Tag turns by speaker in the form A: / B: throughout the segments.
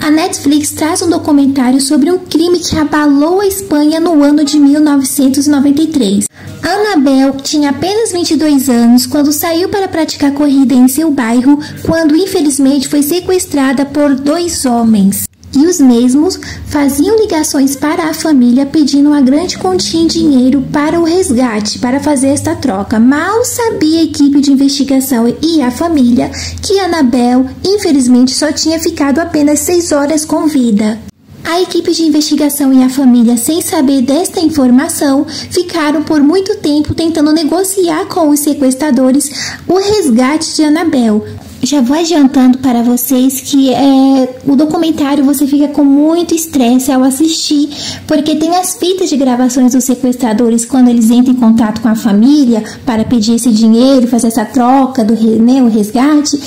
A: A Netflix traz um documentário sobre um crime que abalou a Espanha no ano de 1993. Annabelle tinha apenas 22 anos quando saiu para praticar corrida em seu bairro, quando infelizmente foi sequestrada por 2 homens. E os mesmos faziam ligações para a família pedindo uma grande quantia em dinheiro para o resgate, para fazer esta troca. Mal sabia a equipe de investigação e a família que Annabelle, infelizmente, só tinha ficado apenas 6 horas com vida. A equipe de investigação e a família, sem saber desta informação, ficaram por muito tempo tentando negociar com os sequestradores o resgate de Annabelle. Já vou adiantando para vocês que o documentário você fica com muito estresse ao assistir, porque tem as fitas de gravações dos sequestradores quando eles entram em contato com a família para pedir esse dinheiro, fazer essa troca do o resgate.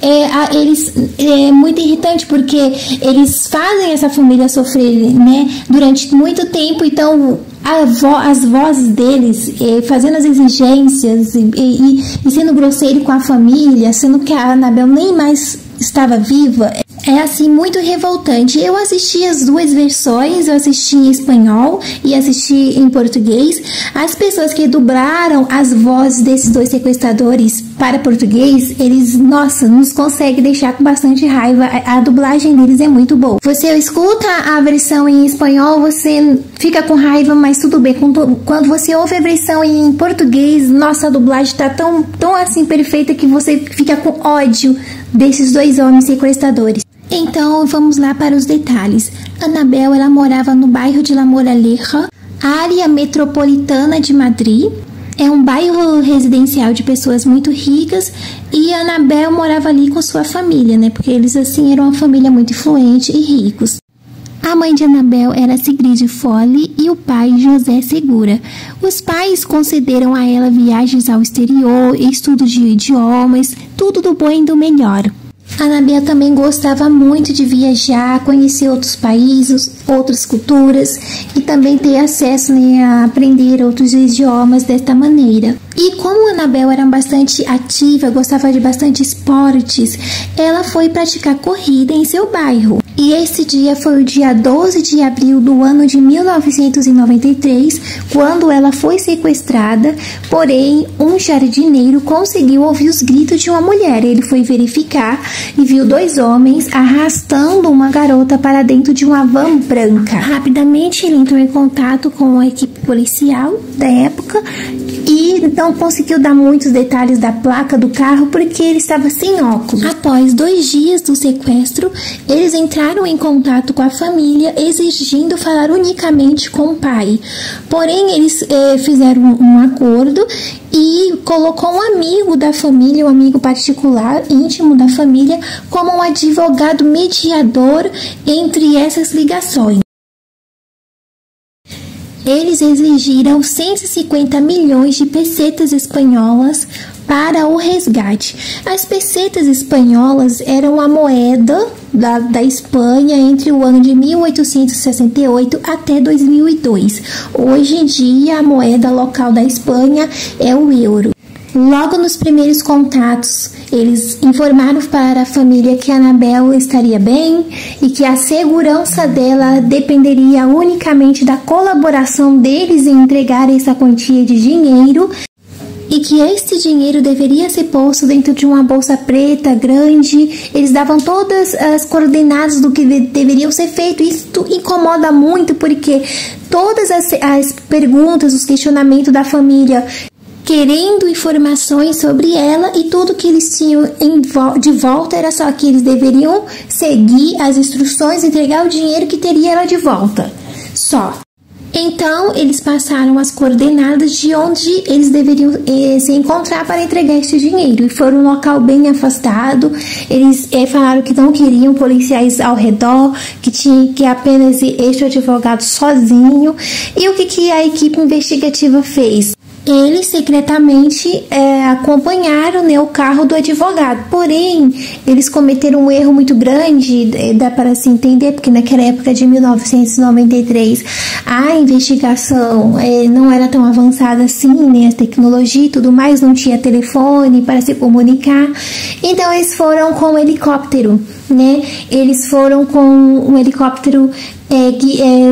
A: É muito irritante porque eles fazem essa família sofrer, né, durante muito tempo. Então as vozes deles fazendo as exigências e sendo grosseiro com a família, sendo que a Annabelle nem mais estava viva, é assim muito revoltante. Eu assisti as 2 versões, eu assisti em espanhol e assisti em português. As pessoas que dublaram as vozes desses 2 sequestradores para português, eles, nossa, nos conseguem deixar com bastante raiva. A dublagem deles é muito boa. Você escuta a versão em espanhol, você fica com raiva, mas tudo bem. Quando você ouve a versão em português, nossa, a dublagem tá tão assim perfeita que você fica com ódio desses 2 homens sequestradores. Então vamos lá para os detalhes. Annabelle, ela morava no bairro de La Moraleja, área metropolitana de Madrid. É um bairro residencial de pessoas muito ricas, e a Annabelle morava ali com sua família, né? Porque eles assim eram uma família muito influente e ricos. A mãe de Annabelle era Sigrid Folli e o pai José Segura. Os pais concederam a ela viagens ao exterior, estudo de idiomas, tudo do bom e do melhor. Annabelle também gostava muito de viajar, conhecer outros países, outras culturas e também ter acesso, né, a aprender outros idiomas desta maneira. E como Annabelle era bastante ativa, gostava de bastante esportes, ela foi praticar corrida em seu bairro. E esse dia foi o dia 12 de abril do ano de 1993, quando ela foi sequestrada, porém um jardineiro conseguiu ouvir os gritos de uma mulher. Ele foi verificar e viu 2 homens arrastando uma garota para dentro de uma van branca. Rapidamente ele entrou em contato com a equipe policial da época e não conseguiu dar muitos detalhes da placa do carro porque ele estava sem óculos. Após 2 dias do sequestro, eles entraram em contato com a família exigindo falar unicamente com o pai. Porém, eles fizeram um acordo e colocou um amigo da família, um amigo particular, íntimo da família, como um advogado mediador entre essas ligações. Eles exigiram 150 milhões de pesetas espanholas para o resgate. As pesetas espanholas eram a moeda da Espanha entre o ano de 1868 até 2002. Hoje em dia, a moeda local da Espanha é o euro. Logo nos primeiros contatos, eles informaram para a família que a Annabelle estaria bem e que a segurança dela dependeria unicamente da colaboração deles em entregar essa quantia de dinheiro e que este dinheiro deveria ser posto dentro de uma bolsa preta grande. Eles davam todas as coordenadas do que deveriam ser feito. Isso incomoda muito porque todas as perguntas, os questionamentos da família querendo informações sobre ela, e tudo que eles tinham de volta era só que eles deveriam seguir as instruções e entregar o dinheiro que teria ela de volta. Só. Então, eles passaram as coordenadas de onde eles deveriam se encontrar para entregar esse dinheiro. E foram um local bem afastado. Eles falaram que não queriam policiais ao redor, que tinha que apenas este advogado sozinho. E o que a equipe investigativa fez? Eles secretamente acompanharam, né, o carro do advogado. Porém, eles cometeram um erro muito grande, dá para se entender, porque naquela época de 1993 a investigação não era tão avançada assim, né, a tecnologia e tudo mais, não tinha telefone para se comunicar. Então eles foram com um helicóptero, né? Eles foram com um helicóptero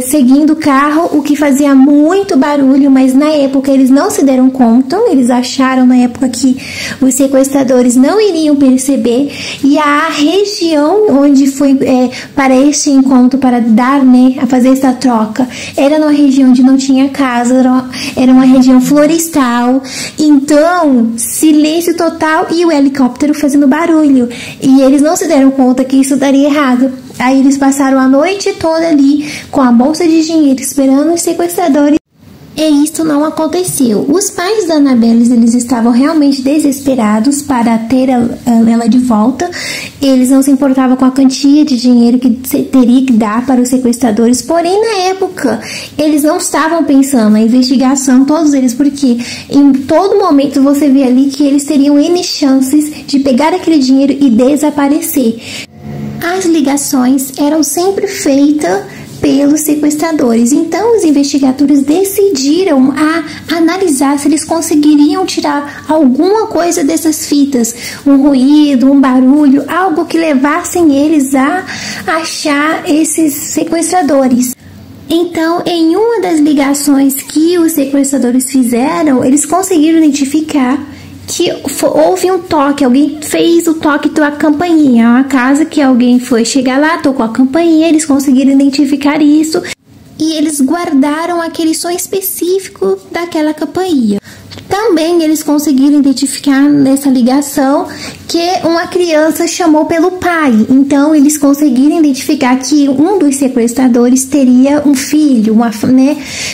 A: seguindo o carro, o que fazia muito barulho, mas na época eles não se deram conta, eles acharam na época que os sequestradores não iriam perceber, e a região onde foi para este encontro, para dar, né, a fazer essa troca, era numa região onde não tinha casa, era uma região florestal, então silêncio total e o helicóptero fazendo barulho, e eles não se deram conta que isso daria errado. Aí eles passaram a noite toda ali com a bolsa de dinheiro esperando os sequestradores. E isso não aconteceu. Os pais da Annabelle, eles estavam realmente desesperados para ter ela de volta. Eles não se importavam com a quantia de dinheiro que teria que dar para os sequestradores. Porém, na época, eles não estavam pensando na investigação, todos eles, porque em todo momento você vê ali que eles teriam N chances de pegar aquele dinheiro e desaparecer. As ligações eram sempre feitas pelos sequestradores. Então, os investigadores decidiram analisar se eles conseguiriam tirar alguma coisa dessas fitas, um ruído, um barulho, algo que levassem eles a achar esses sequestradores. Então, em uma das ligações que os sequestradores fizeram, eles conseguiram identificar que houve um toque, alguém fez o toque da campainha, uma casa que alguém foi chegar lá, tocou a campainha, eles conseguiram identificar isso e eles guardaram aquele som específico daquela campainha. Também eles conseguiram identificar nessa ligação que uma criança chamou pelo pai. Então eles conseguiram identificar que um dos sequestradores teria um filho, uma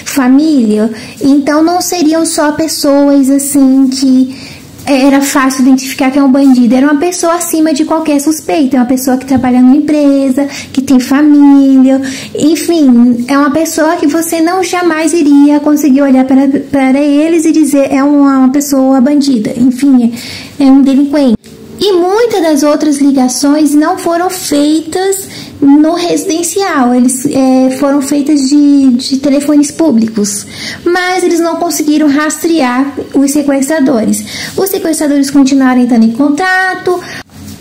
A: família. Então não seriam só pessoas assim que era fácil identificar que é um bandido, era uma pessoa acima de qualquer suspeita, é uma pessoa que trabalha numa empresa, que tem família, enfim, é uma pessoa que você não jamais iria conseguir olhar para eles e dizer é uma pessoa bandida, enfim, é um delinquente. E muitas das outras ligações não foram feitas no residencial, eles foram feitas de telefones públicos, mas eles não conseguiram rastrear os sequestradores. Os sequestradores continuaram entrando em contato,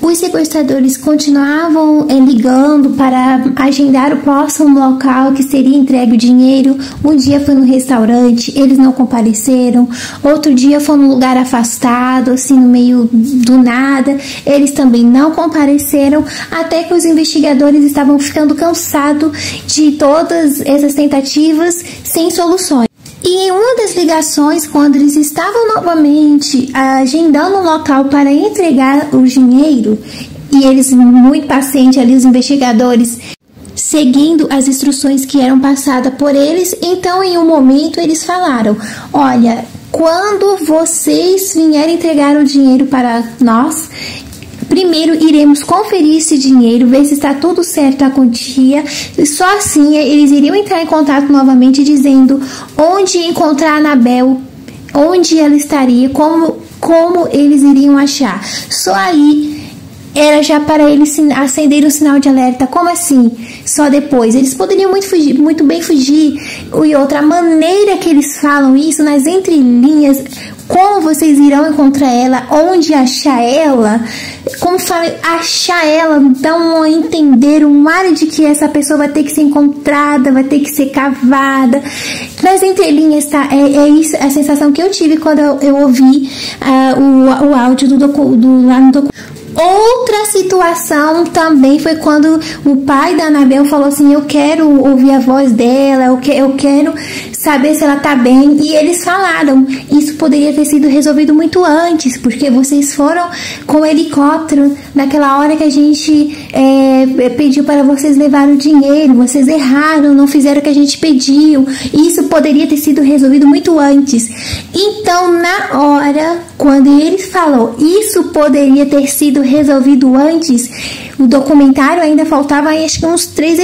A: os sequestradores continuavam ligando para agendar o próximo local que seria entregue o dinheiro. Um dia foi no restaurante, eles não compareceram. Outro dia foi num lugar afastado, assim, no meio do nada. Eles também não compareceram, até que os investigadores estavam ficando cansados de todas essas tentativas sem soluções. E em uma das ligações, quando eles estavam novamente agendando um local para entregar o dinheiro, e eles, muito pacientes ali, os investigadores, seguindo as instruções que eram passadas por eles, então em um momento eles falaram: olha, quando vocês vierem entregar o dinheiro para nós, primeiro iremos conferir esse dinheiro, ver se está tudo certo a quantia, e só assim eles iriam entrar em contato novamente dizendo onde encontrar a Annabelle, onde ela estaria, como eles iriam achar. Só aí era já para eles acenderem o sinal de alerta. Como assim? Só depois. Eles poderiam muito bem fugir. E outra maneira que eles falam isso, nas entrelinhas, como vocês irão encontrar ela, onde achar ela, como achar ela, dão a entender um ar de que essa pessoa vai ter que ser encontrada, vai ter que ser cavada. Nas entrelinhas, tá? É isso, a sensação que eu tive quando eu ouvi o áudio lá no documento. Outra situação também foi quando o pai da Annabelle falou assim: eu quero ouvir a voz dela, eu quero saber se ela tá bem. E eles falaram: isso poderia ter sido resolvido muito antes, porque vocês foram com o helicóptero naquela hora que a gente pediu para vocês levar o dinheiro, vocês erraram, não fizeram o que a gente pediu. Isso poderia ter sido resolvido muito antes. Então, na hora, quando eles falaram isso poderia ter sido resolvido antes, O documentário ainda faltava, acho que uns três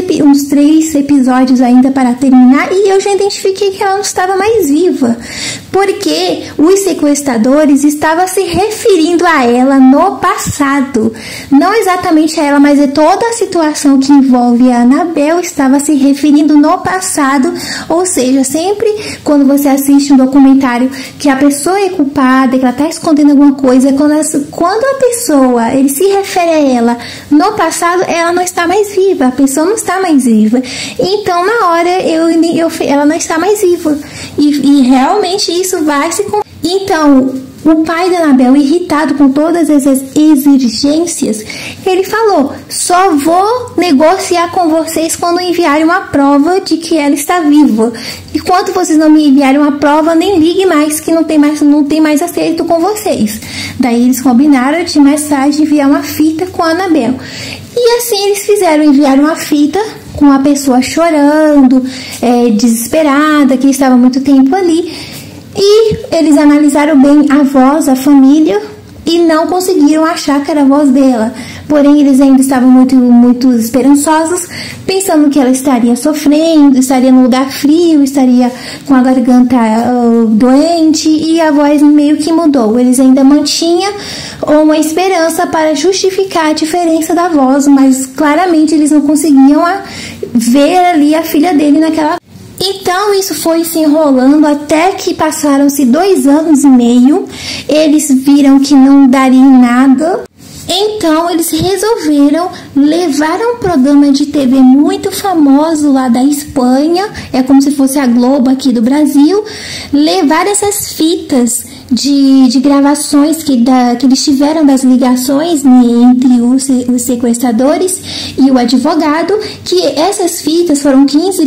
A: episódios ainda para terminar, e eu já identifiquei que ela não estava mais viva, porque os sequestradores estavam se referindo a ela no passado. Não exatamente a ela, mas é toda a situação que envolve a Annabelle estava se referindo no passado. Ou seja, sempre quando você assiste um documentário que a pessoa é culpada, que ela está escondendo alguma coisa, quando a pessoa, ele se refere a ela no passado, ela não está mais viva, a pessoa não está mais viva. Então, na hora, ela não está mais viva. E realmente isso vai se... Então, o pai da Annabelle, irritado com todas essas exigências, ele falou: só vou negociar com vocês quando enviarem uma prova de que ela está viva. Enquanto vocês não me enviarem uma prova, nem ligue mais, que não tem mais acerto com vocês. Daí eles combinaram de mais tarde enviar uma fita com a Annabelle. E assim eles fizeram, enviar uma fita com a pessoa chorando, desesperada, que estava há muito tempo ali. E eles analisaram bem a voz, a família, e não conseguiram achar que era a voz dela. Porém, eles ainda estavam muito esperançosos, pensando que ela estaria sofrendo, estaria num lugar frio, estaria com a garganta doente, e a voz meio que mudou. Eles ainda mantinham uma esperança para justificar a diferença da voz, mas claramente eles não conseguiam ver ali a filha dele naquela. Então isso foi se enrolando até que passaram-se 2 anos e meio. Eles viram que não daria em nada. Então eles resolveram levar a um programa de TV muito famoso lá da Espanha, é como se fosse a Globo aqui do Brasil, levar essas fitas de gravações que eles tiveram das ligações, né, entre os sequestradores e o advogado, que essas fitas foram 15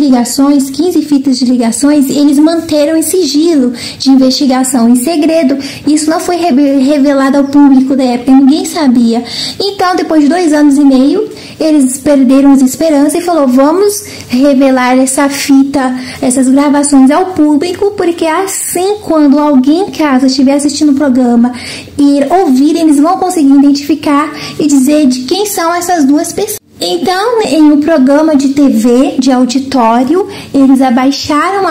A: fitas de ligações, e eles manteram em sigilo de investigação, em segredo. Isso não foi revelado ao público da época, ninguém sabia. Então, depois de 2 anos e meio, eles perderam as esperanças e falou: vamos revelar essa fita, essas gravações ao público, porque assim, quando alguém em casa estiver assistindo o programa e ouvir, eles vão conseguir identificar e dizer de quem são essas 2 pessoas. Então, em um programa de TV, de auditório, eles abaixaram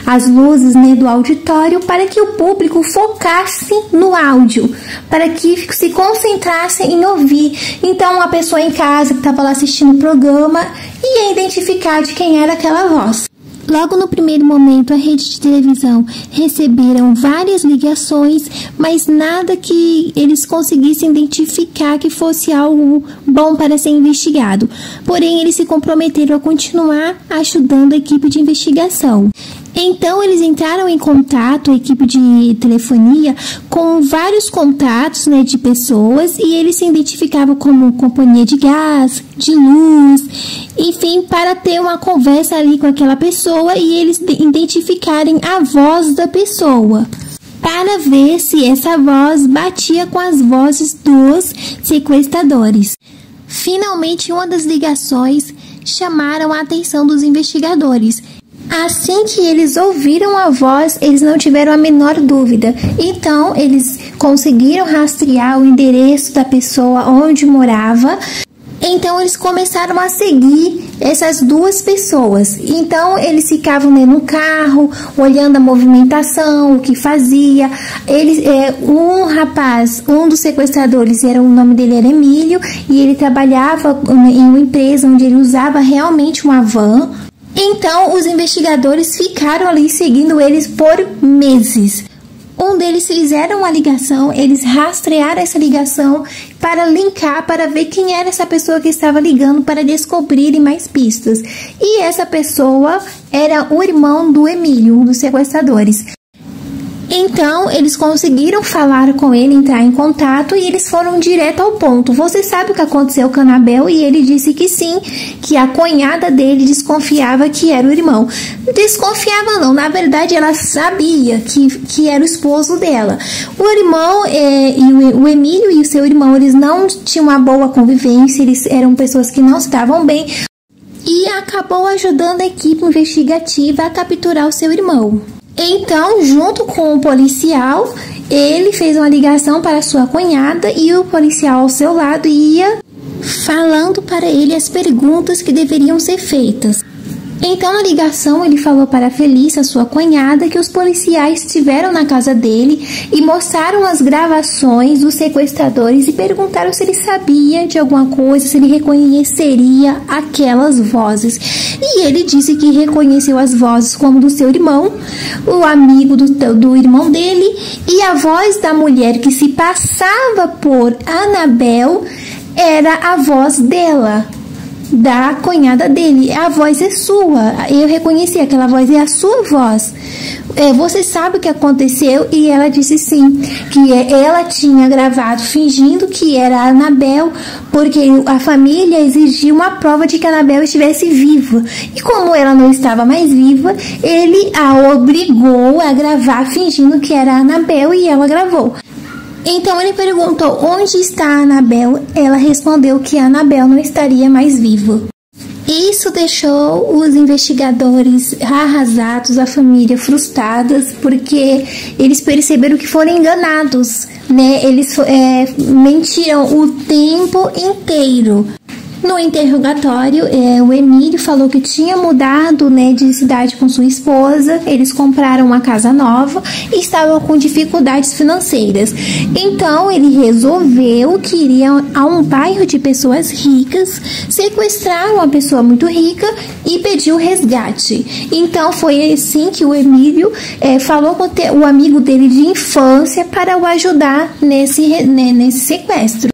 A: as luzes, né, do auditório, para que o público focasse no áudio, para que se concentrasse em ouvir. Então, a pessoa em casa que estava lá assistindo o programa ia identificar de quem era aquela voz. Logo no primeiro momento, a rede de televisão receberam várias ligações, mas nada que eles conseguissem identificar que fosse algo bom para ser investigado. Porém, eles se comprometeram a continuar ajudando a equipe de investigação. Então, eles entraram em contato, a equipe de telefonia, com vários contatos, né, de pessoas, e eles se identificavam como companhia de gás, de luz, enfim, para ter uma conversa ali com aquela pessoa e eles identificarem a voz da pessoa, para ver se essa voz batia com as vozes dos sequestradores. Finalmente, uma das ligações chamaram a atenção dos investigadores. Assim que eles ouviram a voz, eles não tiveram a menor dúvida. Então, eles conseguiram rastrear o endereço da pessoa onde morava. Então, eles começaram a seguir essas 2 pessoas. Então, eles ficavam, né, no carro, olhando a movimentação, o que fazia. Um dos sequestradores, o nome dele era Emílio, e ele trabalhava em uma empresa onde ele usava realmente uma van. Então, os investigadores ficaram ali seguindo eles por meses. Um deles fizeram uma ligação, eles rastrearam essa ligação para linkar, para ver quem era essa pessoa que estava ligando, para descobrirem mais pistas. E essa pessoa era o irmão do Emílio, um dos sequestradores. Então, eles conseguiram falar com ele, entrar em contato, e eles foram direto ao ponto. Você sabe o que aconteceu com a Annabelle? E ele disse que sim, que a cunhada dele desconfiava que era o irmão. Desconfiava não, na verdade ela sabia que era o esposo dela. O irmão, o Emílio e o seu irmão, eles não tinham uma boa convivência, eles eram pessoas que não estavam bem. E acabou ajudando a equipe investigativa a capturar o seu irmão. Então, junto com o policial, ele fez uma ligação para sua cunhada e o policial ao seu lado ia falando para ele as perguntas que deveriam ser feitas. Então, na ligação, ele falou para a Felícia, sua cunhada, que os policiais estiveram na casa dele e mostraram as gravações dos sequestradores e perguntaram se ele sabia de alguma coisa, se ele reconheceria aquelas vozes. E ele disse que reconheceu as vozes como do seu irmão, o amigo do irmão dele, e a voz da mulher que se passava por Annabelle era a voz dela, da cunhada dele. A voz é sua, eu reconheci, aquela voz é a sua voz. Você sabe o que aconteceu? E ela disse sim, que ela tinha gravado fingindo que era a Annabelle, porque a família exigia uma prova de que a Annabelle estivesse viva. E como ela não estava mais viva, ele a obrigou a gravar fingindo que era a Annabelle e ela gravou. Então ele perguntou onde está a Annabelle. Ela respondeu que a Annabelle não estaria mais viva. Isso deixou os investigadores arrasados, a família frustradas, porque eles perceberam que foram enganados, né? Eles mentiram o tempo inteiro. No interrogatório, o Emílio falou que tinha mudado, né, de cidade com sua esposa. Eles compraram uma casa nova e estavam com dificuldades financeiras. Então, ele resolveu que iria a um bairro de pessoas ricas, sequestrar uma pessoa muito rica e pedir o resgate. Então, foi assim que o Emílio falou com o amigo dele de infância para o ajudar nesse sequestro.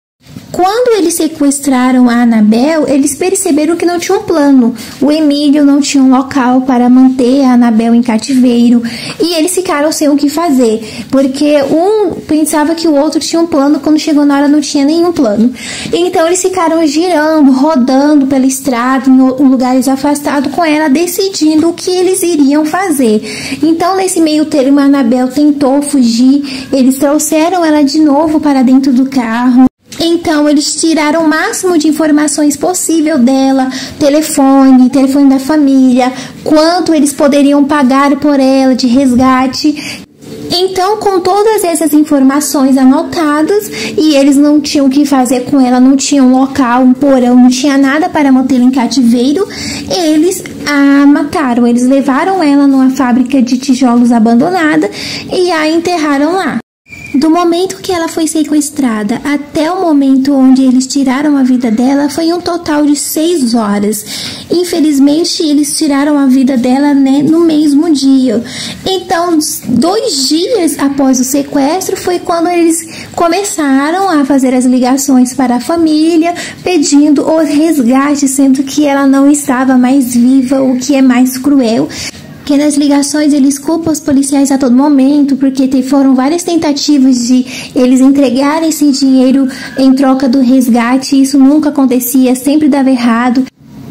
A: Quando eles sequestraram a Annabelle, eles perceberam que não tinha um plano. O Emílio não tinha um local para manter a Annabelle em cativeiro e eles ficaram sem o que fazer, porque um pensava que o outro tinha um plano, quando chegou na hora não tinha nenhum plano. Então eles ficaram girando, rodando pela estrada, em lugares afastados com ela, decidindo o que eles iriam fazer. Então nesse meio termo a Annabelle tentou fugir, eles trouxeram ela de novo para dentro do carro. Então, eles tiraram o máximo de informações possível dela, telefone da família, quanto eles poderiam pagar por ela de resgate. Então, com todas essas informações anotadas, e eles não tinham o que fazer com ela, não tinham um local, um porão, não tinha nada para mantê-la em cativeiro, eles a mataram. Eles levaram ela numa fábrica de tijolos abandonada e a enterraram lá. Do momento que ela foi sequestrada até o momento onde eles tiraram a vida dela, foi um total de 6 horas. Infelizmente, eles tiraram a vida dela, né, no mesmo dia. Então, 2 dias após o sequestro, foi quando eles começaram a fazer as ligações para a família, pedindo o resgate, sendo que ela não estava mais viva, o que é mais cruel. Que nas ligações eles culpam os policiais a todo momento, porque foram várias tentativas de eles entregarem esse dinheiro em troca do resgate, e isso nunca acontecia, sempre dava errado.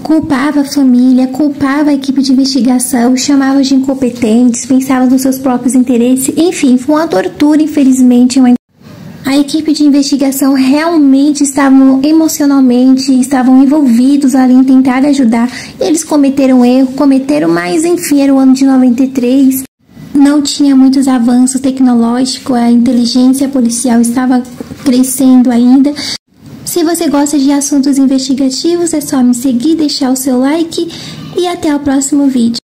A: Culpava a família, culpava a equipe de investigação, chamava de incompetentes, pensava nos seus próprios interesses, enfim, foi uma tortura, infelizmente. A equipe de investigação realmente estavam emocionalmente, estavam envolvidos ali em tentar ajudar. Eles cometeram erro, mas enfim, era o ano de 93. Não tinha muitos avanços tecnológicos, a inteligência policial estava crescendo ainda. Se você gosta de assuntos investigativos, é só me seguir, deixar o seu like e até o próximo vídeo.